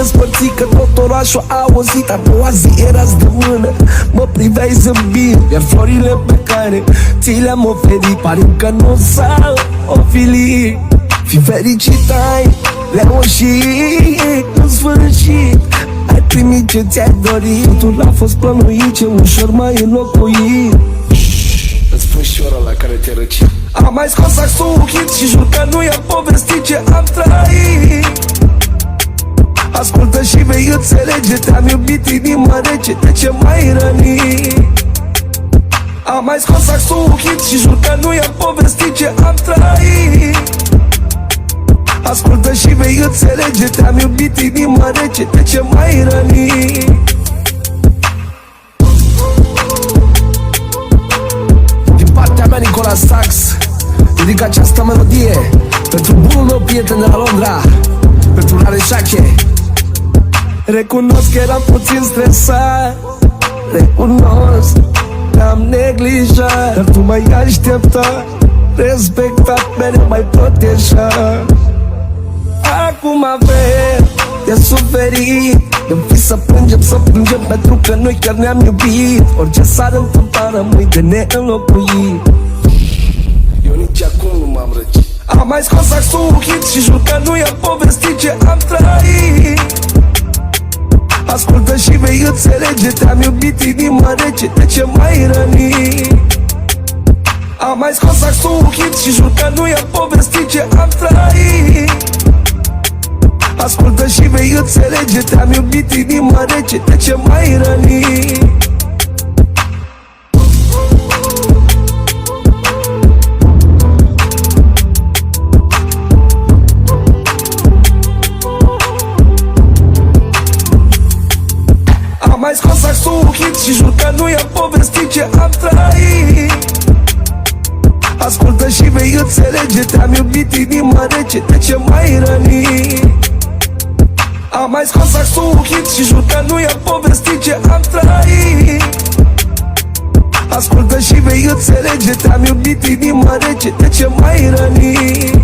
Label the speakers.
Speaker 1: despărțit, că tot orașul a auzit. A doua zi erați de mână, mă priveai zâmbind, iar florile pe care ți le-am oferit pare că nu s-au ofilit. Fi fericit, ai reușit în sfârșit, ai primit ce ți-ai dorit. Tu l-a fost plănuit, ce ușor m-ai înlocuit.
Speaker 2: Îți spun și ora la care te răci.
Speaker 1: Am mai scos saxul un hit și jur că nu i-am povestit ce am trăit. Ascultă și vei înțelege, te-am iubit inima rece, de ce m-ai rănit. Am mai scos saxul un hit și jur că nu i-am povestit ce am trăit. Ascultă și vei înțelege, te-am iubit inima rece, de ce m-ai rănit. Din partea mea, Nicola Sax, dedic această melodie pentru bunul meu prieten de la Londra, pentru Rare Șache. Recunosc că eram puțin stresat, recunosc că am neglijat, dar tu m-ai așteptat, respectat, mereu m-ai protejat. Acum avem de suferit, de fi să plângem pentru că noi chiar ne-am iubit. Orice s-ar întâmpla rămâi de neînlocuit.
Speaker 2: Eu nici acum nu m-am răcit.
Speaker 1: Am mai scos saxul un hit și jur că nu i-am povestit ce am trăit. Ascultă și vei înțelege, te-am iubit inima rece, de ce m-ai rănit. Am mai scos saxul un hit și jur că nu i-am povestit ce am trăit. Ascultă și vei înțelege, te-am iubit inima rece, de ce m-ai rănit. Am mai scos saxul un hit și jur că nu i-am povestit ce am trăit. Ascultă și vei înțelege, te-am iubit inima rece, de ce m-ai rănit. Am mai scos saxul un hit și jur că nu i-am povestit ce am trăit. Ascultă și vei înțelege, te-am iubit inima rece, de ce m-ai rănit.